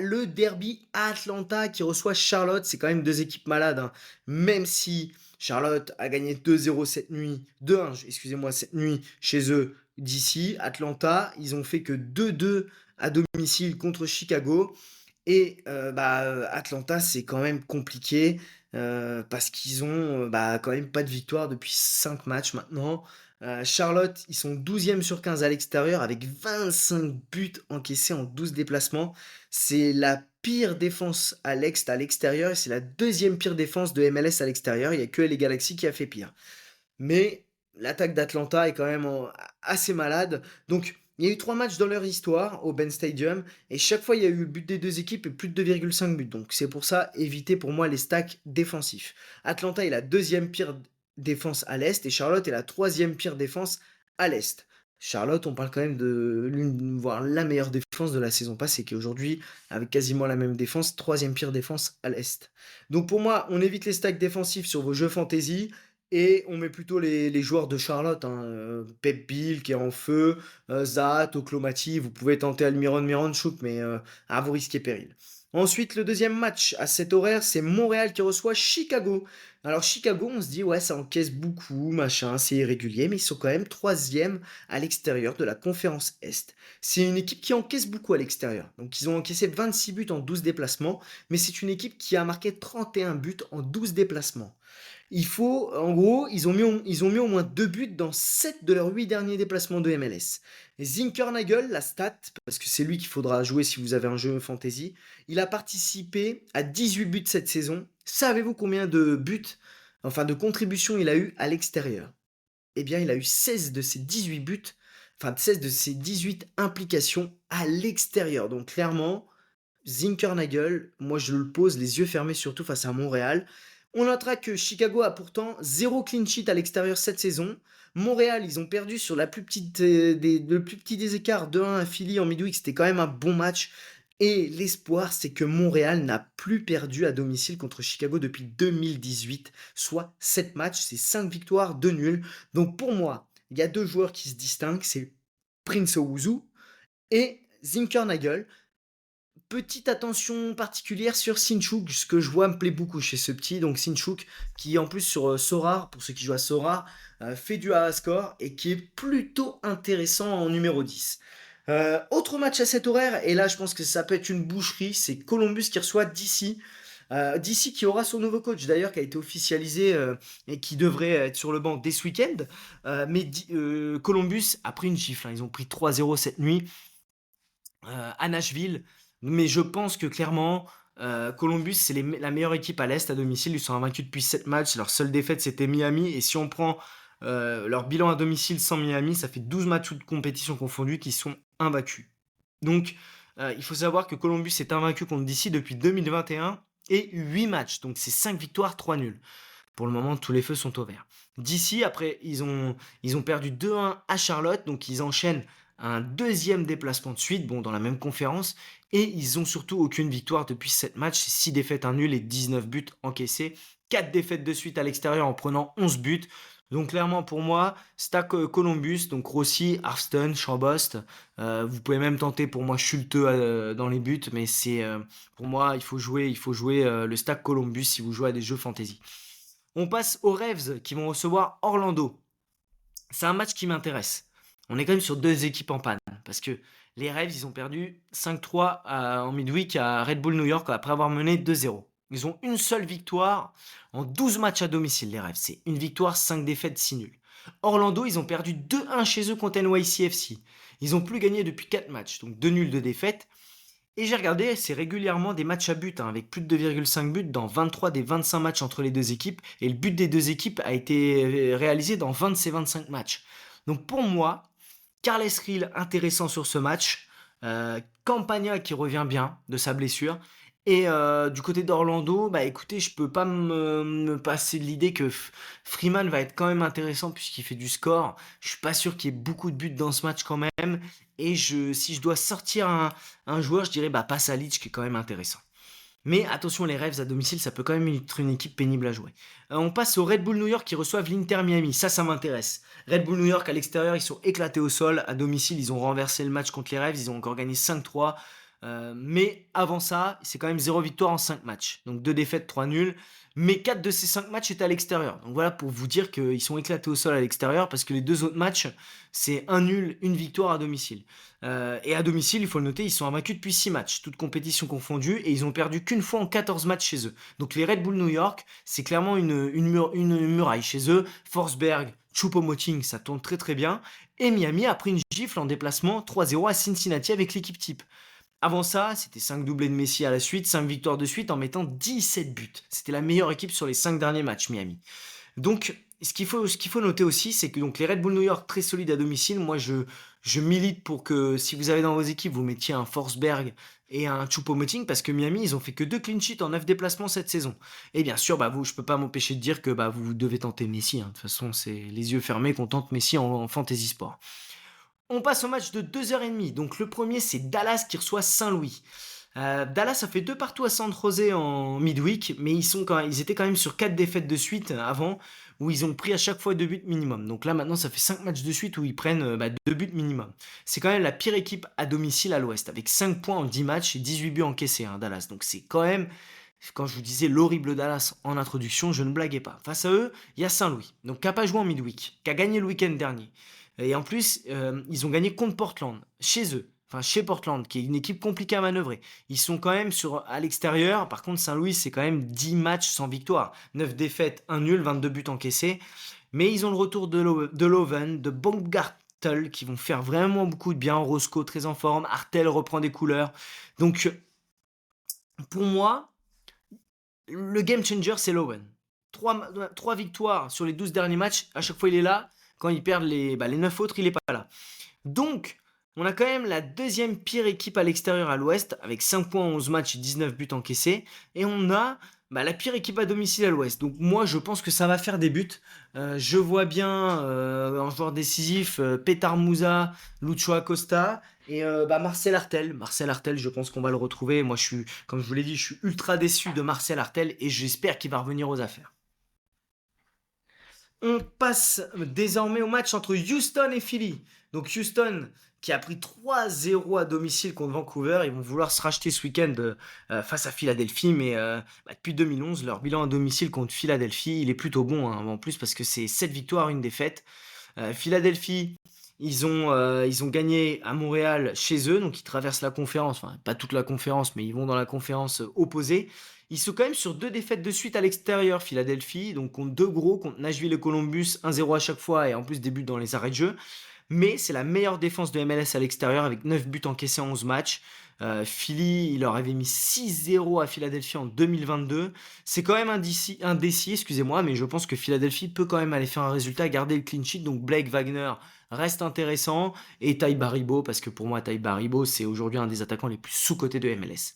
Le derby à Atlanta qui reçoit Charlotte, c'est quand même deux équipes malades, hein. Même si Charlotte a gagné 2-0 cette nuit, 2-1, excusez-moi, cette nuit chez eux d'ici, Atlanta, ils ont fait que 2-2 à domicile contre Chicago. Et Atlanta, c'est quand même compliqué parce qu'ils ont quand même pas de victoire depuis 5 matchs maintenant. Charlotte, ils sont 12e sur 15 à l'extérieur avec 25 buts encaissés en 12 déplacements. C'est la pire défense à l'extérieur et c'est la deuxième pire défense de MLS à l'extérieur. Il n'y a que les Galaxy qui a fait pire. Mais l'attaque d'Atlanta est quand même assez malade. Donc, il y a eu 3 matchs dans leur histoire au Ben Stadium, et chaque fois il y a eu le but des deux équipes et plus de 2,5 buts. Donc c'est pour ça, éviter pour moi les stacks défensifs. Atlanta est la deuxième pire défense à l'Est et Charlotte est la troisième pire défense à l'Est. Charlotte, on parle quand même de l'une, voire la meilleure défense de la saison passée, qui est aujourd'hui, avec quasiment la même défense, troisième pire défense à l'Est. Donc pour moi, on évite les stacks défensifs sur vos jeux fantasy et on met plutôt les joueurs de Charlotte, hein, Pep Bill qui est en feu, Zat, Oklomati, vous pouvez tenter Almiron Miranchuk, mais à vos risques et périls. Ensuite, le deuxième match à cet horaire, c'est Montréal qui reçoit Chicago. Alors Chicago, on se dit, ouais, ça encaisse beaucoup, machin, c'est irrégulier, mais ils sont quand même troisième à l'extérieur de la conférence Est. C'est une équipe qui encaisse beaucoup à l'extérieur. Donc ils ont encaissé 26 buts en 12 déplacements, mais c'est une équipe qui a marqué 31 buts en 12 déplacements. Il faut, en gros, ils ont mis au moins 2 buts dans 7 de leurs 8 derniers déplacements de MLS. Et Zinkernagel, la stat, parce que c'est lui qu'il faudra jouer si vous avez un jeu fantasy, il a participé à 18 buts cette saison. Savez-vous combien de buts, enfin de contributions il a eu à l'extérieur? Eh bien, il a eu 16 de ses 18 buts, enfin 16 de ses 18 implications à l'extérieur. Donc clairement, Zinkernagel, moi je le pose les yeux fermés surtout face à Montréal. On notera que Chicago a pourtant 0 clean sheet à l'extérieur cette saison. Montréal, ils ont perdu sur la plus petite, le plus petit des écarts, 2-1 à Philly en midweek, c'était quand même un bon match. Et l'espoir, c'est que Montréal n'a plus perdu à domicile contre Chicago depuis 2018, soit 7 matchs, c'est 5 victoires, 2 nuls. Donc pour moi, il y a deux joueurs qui se distinguent, c'est Prince Owuzu et Zinkernagel. Petite attention particulière sur Sinchuk, ce que je vois me plaît beaucoup chez ce petit. Donc Sinchuk, qui en plus sur Sorare, pour ceux qui jouent à Sorare, fait du high score et qui est plutôt intéressant en numéro 10. Autre match à cet horaire, et là je pense que ça peut être une boucherie, c'est Columbus qui reçoit DC. DC qui aura son nouveau coach d'ailleurs, qui a été officialisé et qui devrait être sur le banc dès ce week-end. Columbus a pris une gifle, hein. Ils ont pris 3-0 cette nuit à Nashville. Mais je pense que clairement, Columbus, c'est la meilleure équipe à l'Est à domicile. Ils sont invaincus depuis 7 matchs. Leur seule défaite, c'était Miami. Et si on prend leur bilan à domicile sans Miami, ça fait 12 matchs de compétition confondus qui sont invaincus. Donc, il faut savoir que Columbus est invaincu contre DC depuis 2021 et 8 matchs. Donc, c'est 5 victoires, 3 nuls. Pour le moment, tous les feux sont au vert. DC, après, ils ont perdu 2-1 à Charlotte. Donc, ils enchaînent un deuxième déplacement de suite, bon, dans la même conférence, et ils ont surtout aucune victoire depuis 7 matchs, 6 défaites, un nul et 19 buts encaissés, 4 défaites de suite à l'extérieur en prenant 11 buts. Donc clairement pour moi, stack Columbus, donc Rossi, Arston, Chambost. Vous pouvez même tenter pour moi Schulte dans les buts, mais c'est pour moi il faut jouer le stack Columbus si vous jouez à des jeux fantasy. On passe aux Revs qui vont recevoir Orlando. C'est un match qui m'intéresse. On est quand même sur deux équipes en panne. Parce que les Ravs, ils ont perdu 5-3 en midweek à Red Bull New York après avoir mené 2-0. Ils ont une seule victoire en 12 matchs à domicile, les Ravs. C'est une victoire, 5 défaites, 6 nuls. Orlando, ils ont perdu 2-1 chez eux contre NYCFC. Ils n'ont plus gagné depuis 4 matchs, donc 2 nuls, 2 défaites. Et j'ai regardé, c'est régulièrement des matchs à but, hein, avec plus de 2,5 buts dans 23 des 25 matchs entre les deux équipes. Et le but des deux équipes a été réalisé dans 20 de ces 25 matchs. Donc pour moi, Carles Rill intéressant sur ce match. Campagna qui revient bien de sa blessure. Et du côté d'Orlando, bah écoutez, je peux pas me passer de l'idée que Freeman va être quand même intéressant puisqu'il fait du score. Je suis pas sûr qu'il y ait beaucoup de buts dans ce match quand même. Et si je dois sortir un joueur, je dirais bah Pasalic qui est quand même intéressant. Mais attention, les Revs à domicile, ça peut quand même être une équipe pénible à jouer. On passe au Red Bull New York qui reçoivent l'Inter Miami. Ça m'intéresse. Red Bull New York à l'extérieur, ils sont éclatés au sol. À domicile, ils ont renversé le match contre les Revs. Ils ont encore gagné 5-3. Mais avant ça, c'est quand même 0 victoire en 5 matchs. Donc 2 défaites, 3 nuls. Mais 4 de ces 5 matchs étaient à l'extérieur. Donc voilà pour vous dire qu'ils sont éclatés au sol à l'extérieur parce que les deux autres matchs, c'est un nul, une victoire à domicile. Et à domicile, il faut le noter, ils sont invaincus depuis 6 matchs, toutes compétitions confondues, et ils ont perdu qu'une fois en 14 matchs chez eux. Donc les Red Bull New York, c'est clairement une muraille chez eux. Forsberg, Choupo-Moting, ça tourne très très bien. Et Miami a pris une gifle en déplacement 3-0 à Cincinnati avec l'équipe type. Avant ça, c'était 5 doublés de Messi à la suite, 5 victoires de suite en mettant 17 buts. C'était la meilleure équipe sur les 5 derniers matchs, Miami. Donc, ce qu'il faut noter aussi, c'est que donc, les Red Bull New York, très solides à domicile, moi Je milite pour que si vous avez dans vos équipes, vous mettiez un Forsberg et un Choupo-Moting parce que Miami, ils ont fait que 2 clean sheets en 9 déplacements cette saison. Et bien sûr, bah vous, je peux pas m'empêcher de dire que bah vous devez tenter Messi, hein. De toute façon, c'est les yeux fermés qu'on tente Messi en fantasy sport. On passe au match de 2h30. Donc le premier, c'est Dallas qui reçoit Saint-Louis. Dallas a fait 2 partout à San Jose en midweek, mais ils étaient quand même sur 4 défaites de suite avant, où ils ont pris à chaque fois 2 buts minimum. Donc là maintenant ça fait 5 matchs de suite où ils prennent 2 buts minimum. C'est quand même la pire équipe à domicile à l'ouest, avec 5 points en 10 matchs et 18 buts encaissés, hein, Dallas. Donc c'est quand même, quand je vous disais l'horrible Dallas en introduction, je ne blaguais pas. Face à eux, il y a Saint-Louis, donc qui n'a pas joué en midweek, qui a gagné le week-end dernier. Et en plus, ils ont gagné contre Portland, chez eux. Enfin, chez Portland, qui est une équipe compliquée à manœuvrer. Ils sont quand même à l'extérieur. Par contre, Saint-Louis, c'est quand même 10 matchs sans victoire. 9 défaites, 1 nul, 22 buts encaissés. Mais ils ont le retour de Loven, de Baumgartel, qui vont faire vraiment beaucoup de bien. Roscoe, très en forme. Artel reprend des couleurs. Donc, pour moi, le game changer, c'est Loven. 3 victoires sur les 12 derniers matchs. À chaque fois, il est là. Quand ils perdent les 9 autres, il n'est pas là. Donc, on a quand même la deuxième pire équipe à l'extérieur à l'ouest, avec 5 points en 11 matchs et 19 buts encaissés. Et on a la pire équipe à domicile à l'ouest. Donc moi, je pense que ça va faire des buts. Je vois bien un joueur décisif, Petar Musa, Lucho Acosta et Marcel Artel. Marcel Artel, je pense qu'on va le retrouver. Moi, comme je vous l'ai dit, je suis ultra déçu de Marcel Artel et j'espère qu'il va revenir aux affaires. On passe désormais au match entre Houston et Philly. Donc Houston qui a pris 3-0 à domicile contre Vancouver. Ils vont vouloir se racheter ce week-end face à Philadelphie. Mais depuis 2011, leur bilan à domicile contre Philadelphie, il est plutôt bon, hein, en plus parce que c'est 7 victoires, une défaite. Philadelphie, ils ont gagné à Montréal chez eux. Donc ils traversent la conférence. Enfin, pas toute la conférence, mais ils vont dans la conférence opposée. Ils sont quand même sur 2 défaites de suite à l'extérieur, Philadelphie, donc contre 2 gros, contre Nashville et Columbus, 1-0 à chaque fois, et en plus des buts dans les arrêts de jeu. Mais c'est la meilleure défense de MLS à l'extérieur, avec 9 buts encaissés en 11 matchs. Philly, il leur avait mis 6-0 à Philadelphie en 2022. C'est quand même indécis, excusez-moi, mais je pense que Philadelphie peut quand même aller faire un résultat, garder le clean sheet. Donc Blake Wagner reste intéressant, et Ty Baribo, parce que pour moi, Ty Baribo, c'est aujourd'hui un des attaquants les plus sous-cotés de MLS.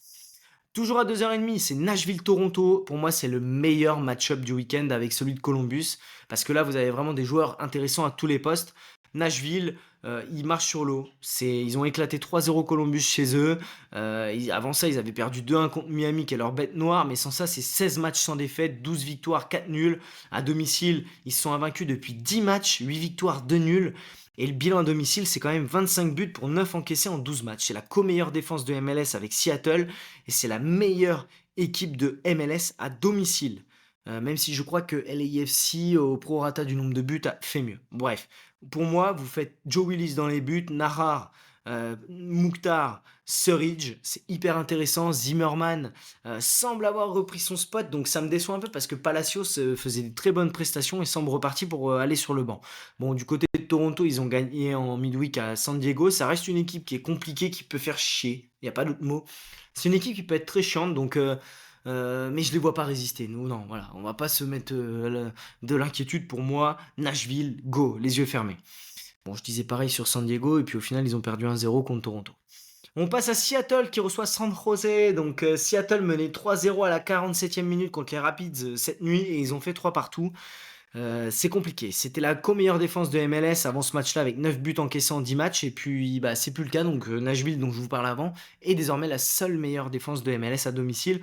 Toujours à 2h30, c'est Nashville-Toronto. Pour moi, c'est le meilleur match-up du week-end avec celui de Columbus. Parce que là, vous avez vraiment des joueurs intéressants à tous les postes. Nashville, ils marchent sur l'eau. Ils ont éclaté 3-0 Columbus chez eux. Avant ça, ils avaient perdu 2-1 contre Miami, qui est leur bête noire. Mais sans ça, c'est 16 matchs sans défaite, 12 victoires, 4 nuls. À domicile, ils sont invaincus depuis 10 matchs, 8 victoires, 2 nuls. Et le bilan à domicile, c'est quand même 25 buts pour 9 encaissés en 12 matchs. C'est la co-meilleure défense de MLS avec Seattle. Et c'est la meilleure équipe de MLS à domicile. Même si je crois que LAFC, au prorata du nombre de buts, a fait mieux. Bref, pour moi, vous faites Joe Willis dans les buts, Nahar, Mukhtar, Surridge, c'est hyper intéressant. Zimmerman semble avoir repris son spot, donc ça me déçoit un peu parce que Palacios faisait des très bonnes prestations et semble reparti pour aller sur le banc. Bon, du côté de Toronto, ils ont gagné en midweek à San Diego. Ça reste une équipe qui est compliquée, qui peut faire chier. Il n'y a pas d'autre mot. C'est une équipe qui peut être très chiante, donc mais je les vois pas résister. Nous, non, voilà, on va pas se mettre de l'inquiétude pour moi. Nashville, go, les yeux fermés. Bon, je disais pareil sur San Diego, et puis au final, ils ont perdu 1-0 contre Toronto. On passe à Seattle qui reçoit San Jose. Donc Seattle menait 3-0 à la 47e minute contre les Rapids cette nuit, et ils ont fait 3 partout. C'est compliqué. C'était la co-meilleure défense de MLS avant ce match-là, avec 9 buts encaissés en 10 matchs. Et puis, c'est plus le cas. Donc Nashville, dont je vous parle avant, est désormais la seule meilleure défense de MLS à domicile.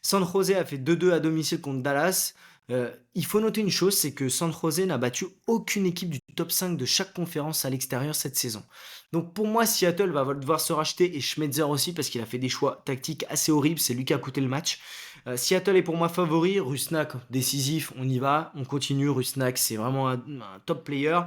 San Jose a fait 2-2 à domicile contre Dallas. Il faut noter une chose, c'est que San Jose n'a battu aucune équipe du top 5 de chaque conférence à l'extérieur cette saison. Donc pour moi, Seattle va devoir se racheter, et Schmetzer aussi, parce qu'il a fait des choix tactiques assez horribles, c'est lui qui a coûté le match. Seattle est pour moi favori, Rusnak décisif, on y va, on continue, Rusnak c'est vraiment un top player.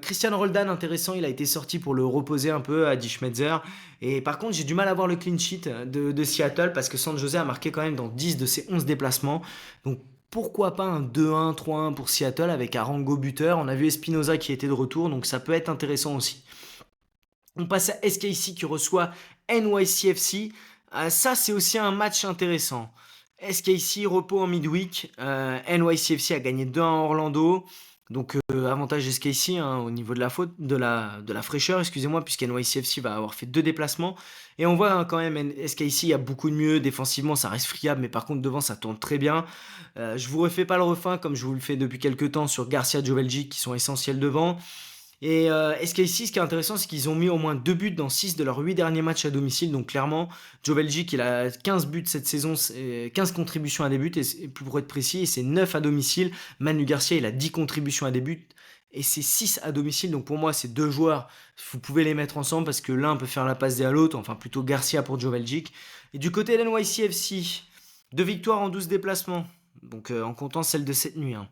Christian Roldan intéressant, il a été sorti pour le reposer un peu à Die Schmetzer. Et par contre, j'ai du mal à voir le clean sheet de Seattle, parce que San Jose a marqué quand même dans 10 de ses 11 déplacements. Donc pourquoi pas un 2-1, 3-1 pour Seattle avec Arango buteur. On a vu Espinoza qui était de retour, donc ça peut être intéressant aussi. On passe à SKC qui reçoit NYCFC. Ça, c'est aussi un match intéressant. SKC, repos en midweek. NYCFC a gagné 2-1 à Orlando. Donc avantage SKC, hein, au niveau de la fraîcheur, excusez-moi, puisqu'NYCFC va avoir fait 2 déplacements et on voit, hein, quand même SKC, il y a beaucoup de mieux. Défensivement, ça reste friable, mais par contre devant, ça tourne très bien. Je vous refais pas le refrain comme je vous le fais depuis quelques temps sur Garcia, Joveljic qui sont essentiels devant. Et SKC, ce qui est intéressant, c'est qu'ils ont mis au moins 2 buts dans 6 de leurs 8 derniers matchs à domicile. Donc clairement, Joveljic, il a 15 buts cette saison, 15 contributions à des buts, et plus pour être précis, et c'est 9 à domicile. Manu Garcia, il a 10 contributions à des buts, et c'est 6 à domicile. Donc pour moi, ces deux joueurs, vous pouvez les mettre ensemble parce que l'un peut faire la passe D à l'autre, enfin plutôt Garcia pour Joveljic. Et du côté de l'NYCFC, 2 victoires en 12 déplacements, donc en comptant celle de cette nuit, hein.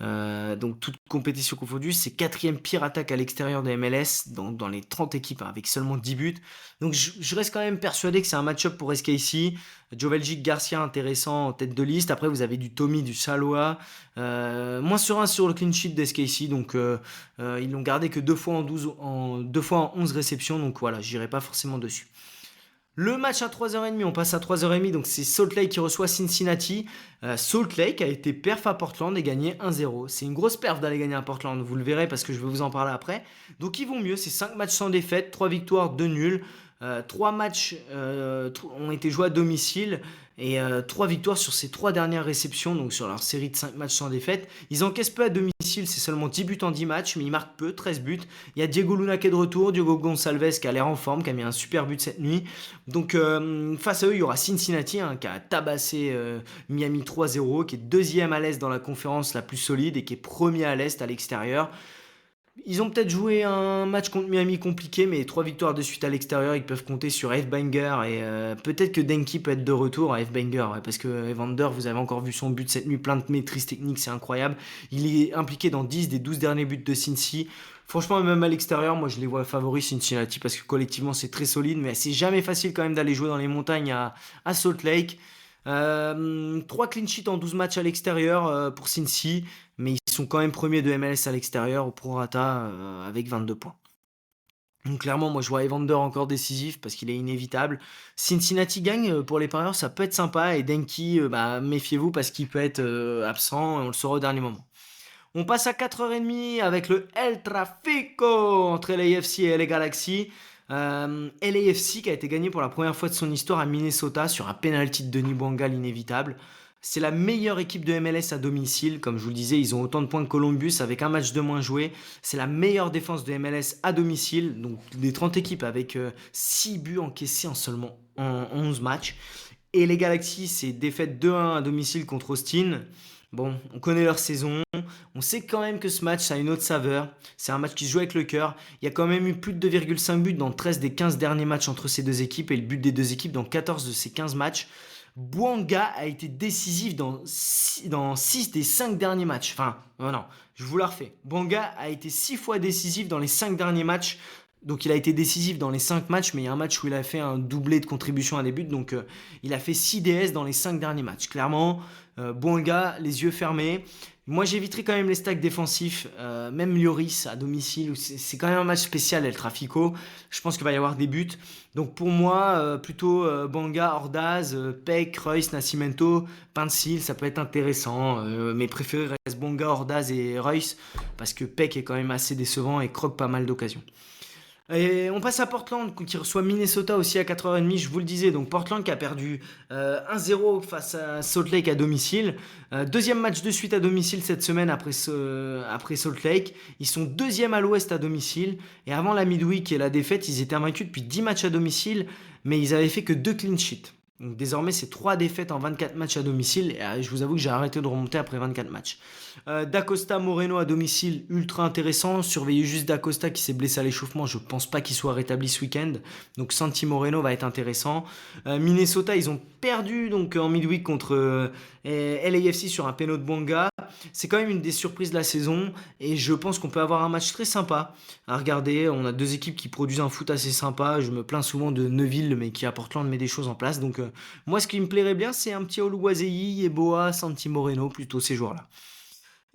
Donc toute compétition confondue, c'est quatrième pire attaque à l'extérieur de MLS dans les 30 équipes, hein, avec seulement 10 buts. Donc je reste quand même persuadé que c'est un match-up pour SKC. Joveljic, Garcia intéressant en tête de liste. Après vous avez du Tommy, du Saloa. Moins serein sur le clean sheet d'SKC. Donc ils l'ont gardé que 2 fois en 11 réceptions. Donc voilà, j'irai pas forcément dessus. Le match à 3h30, on passe à 3h30, donc c'est Salt Lake qui reçoit Cincinnati. Salt Lake a été perf à Portland et gagné 1-0. C'est une grosse perf d'aller gagner à Portland, vous le verrez parce que je vais vous en parler après. Donc ils vont mieux, c'est 5 matchs sans défaite, 3 victoires, 2 nuls. 3 matchs ont été joués à domicile et 3 victoires sur ces 3 dernières réceptions, donc sur leur série de 5 matchs sans défaite. Ils encaissent peu à domicile, c'est seulement 10 buts en 10 matchs, mais ils marquent peu, 13 buts. Il y a Diego Luna qui est de retour, Diogo Gonçalves qui a l'air en forme, qui a mis un super but cette nuit. Donc face à eux, il y aura Cincinnati, hein, qui a tabassé Miami 3-0, qui est deuxième à l'Est dans la conférence la plus solide et qui est premier à l'Est à l'extérieur. Ils ont peut-être joué un match contre Miami compliqué, mais 3 victoires de suite à l'extérieur, ils peuvent compter sur F-Banger et peut-être que Denki peut être de retour à F-Banger, ouais, parce que Evander, vous avez encore vu son but cette nuit, plein de maîtrise technique, c'est incroyable. Il est impliqué dans 10 des 12 derniers buts de Cincy. Franchement, même à l'extérieur, moi je les vois favoris Cincinnati parce que collectivement c'est très solide, mais c'est jamais facile quand même d'aller jouer dans les montagnes à Salt Lake. 3 clean sheets en 12 matchs à l'extérieur pour Cincy, mais ils sont quand même premiers de MLS à l'extérieur au prorata avec 22 points. Donc clairement, moi je vois Evander encore décisif parce qu'il est inévitable. Cincinnati gagne pour les parieurs, ça peut être sympa. Et Denki, bah, méfiez-vous parce qu'il peut être absent et on le saura au dernier moment. On passe à 4h30 avec le El Trafico entre LAFC et LA Galaxy. LAFC qui a été gagné pour la première fois de son histoire à Minnesota sur un penalty de Denis Bouanga, inévitable. C'est la meilleure équipe de MLS à domicile. Comme je vous le disais, ils ont autant de points que Columbus avec un match de moins joué. C'est la meilleure défense de MLS à domicile. Donc des 30 équipes avec 6 buts encaissés en 11 matchs. Et les Galaxy, c'est défaite 2-1 à domicile contre Austin. Bon, on connaît leur saison. On sait quand même que ce match, ça a une autre saveur. C'est un match qui se joue avec le cœur. Il y a quand même eu plus de 2,5 buts dans 13 des 15 derniers matchs entre ces deux équipes et le but des deux équipes dans 14 de ces 15 matchs. Bouanga a été décisif dans 6 des 5 derniers matchs. Enfin, non, je vous la refais. Bouanga a été 6 fois décisif dans les 5 derniers matchs. Donc il a été décisif dans les 5 matchs, mais il y a un match où il a fait un doublé de contribution à des buts. Donc il a fait 6 DS dans les 5 derniers matchs. Clairement, Bouanga, les yeux fermés. Moi j'éviterai quand même les stacks défensifs, même Lloris à domicile, c'est quand même un match spécial El Trafico, je pense qu'il va y avoir des buts. Donc pour moi, plutôt Banga, Ordaz, Peck, Reus, Nascimento, Pencil, ça peut être intéressant. Mes préférés restent Banga, Ordaz et Reus, parce que Peck est quand même assez décevant et croque pas mal d'occasions. Et on passe à Portland qui reçoit Minnesota aussi à 4h30, je vous le disais. Donc Portland qui a perdu 1-0 face à Salt Lake à domicile. Deuxième match de suite à domicile cette semaine après Salt Lake. Ils sont deuxième à l'ouest à domicile. Et avant la midweek et la défaite, ils étaient invaincus depuis 10 matchs à domicile, mais ils avaient fait que 2 clean sheets. Donc désormais, c'est 3 défaites en 24 matchs à domicile. Et je vous avoue que j'ai arrêté de remonter après 24 matchs. D'Acosta Moreno à domicile, ultra intéressant. Surveillez juste D'Acosta qui s'est blessé à l'échauffement. Je pense pas qu'il soit rétabli ce week-end. Donc Santi Moreno va être intéressant. Minnesota, ils ont perdu donc en midweek contre LAFC sur un péno de Bonga. C'est quand même une des surprises de la saison. Et je pense qu'on peut avoir un match très sympa à regarder. On a deux équipes qui produisent un foot assez sympa. Je me plains souvent de Neuville, mais qui à Portland met des choses en place. Donc moi, ce qui me plairait bien, c'est un petit Oluwaseyi, Yeboah, Santi Moreno, plutôt ces joueurs-là.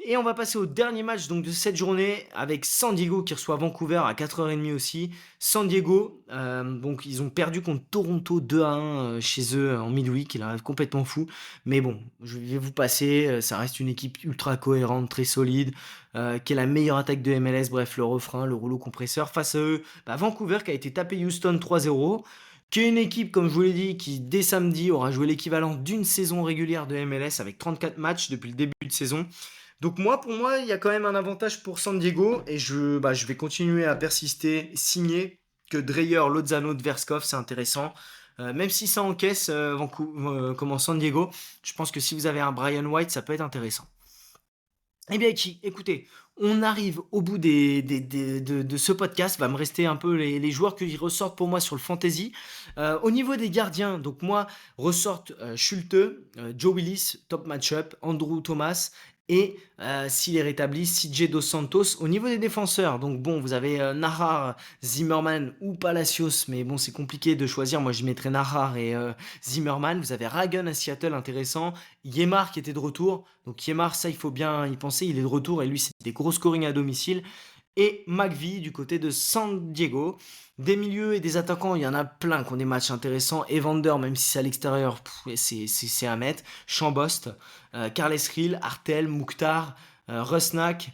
Et on va passer au dernier match donc de cette journée avec San Diego qui reçoit Vancouver à 4h30 aussi. San Diego, donc ils ont perdu contre Toronto 2-1 chez eux en midweek, il arrive complètement fou. Mais bon, je vais vous passer, ça reste une équipe ultra cohérente, très solide, qui est la meilleure attaque de MLS, bref, le refrain, le rouleau compresseur. Face à eux, Vancouver qui a été tapé Houston 3-0, qui est une équipe, comme je vous l'ai dit, qui dès samedi aura joué l'équivalent d'une saison régulière de MLS avec 34 matchs depuis le début de saison. Donc moi, pour moi, il y a quand même un avantage pour San Diego et je vais continuer à persister, signer que Dreyer, Lozano, Verskov, c'est intéressant. Même si ça encaisse comment San Diego, je pense que si vous avez un Brian White, ça peut être intéressant. Eh bien, écoutez, on arrive au bout de ce podcast. Va me rester un peu les joueurs qui ressortent pour moi sur le fantasy. Au niveau des gardiens, donc moi, ressortent Schulte, Joe Willis, top match-up, Andrew Thomas et s'il est rétabli, CJ Dos Santos. Au niveau des défenseurs, donc bon, vous avez Nahar, Zimmerman ou Palacios, mais bon, c'est compliqué de choisir. Moi, je mettrais Nahar et Zimmerman. Vous avez Ragan à Seattle, intéressant. Yemar qui était de retour. Donc Yemar, ça il faut bien y penser, il est de retour et lui c'est des gros scoring à domicile. Et McVie du côté de San Diego. Des milieux et des attaquants, il y en a plein qui ont des matchs intéressants. Evander, même si c'est à l'extérieur, c'est à mettre. Chambost, Carles Rill, Artel, Mouktar, Rusnak,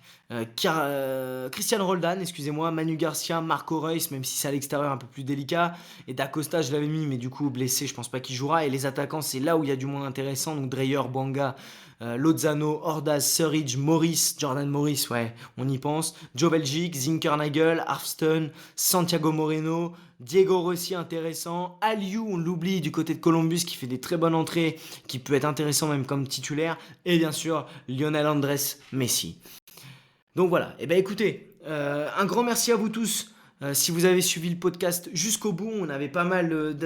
Christian Roldan, excusez-moi, Manu Garcia, Marco Reus, même si c'est à l'extérieur un peu plus délicat. Et D'Acosta, je l'avais mis, mais du coup blessé, je pense pas qu'il jouera. Et les attaquants, c'est là où il y a du monde intéressant. Donc Dreyer, Banga, Lozano, Ordaz, Surridge, Morris, Jordan Morris, ouais, on y pense. Joe Belgique, Zinkernagel, Arfston, Santiago Moreno, Diego Rossi intéressant, Aliou on l'oublie du côté de Columbus qui fait des très bonnes entrées, qui peut être intéressant même comme titulaire, et bien sûr Lionel Andrés Messi. Donc voilà, et ben écoutez, un grand merci à vous tous. Si vous avez suivi le podcast jusqu'au bout, on avait pas mal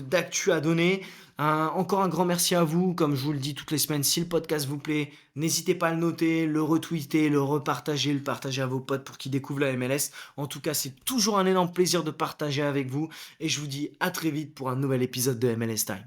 d'actu à donner. Encore un grand merci à vous. Comme je vous le dis toutes les semaines, si le podcast vous plaît, n'hésitez pas à le noter, le retweeter, le partager à vos potes pour qu'ils découvrent la MLS. En tout cas, c'est toujours un énorme plaisir de partager avec vous. Et je vous dis à très vite pour un nouvel épisode de MLS Time.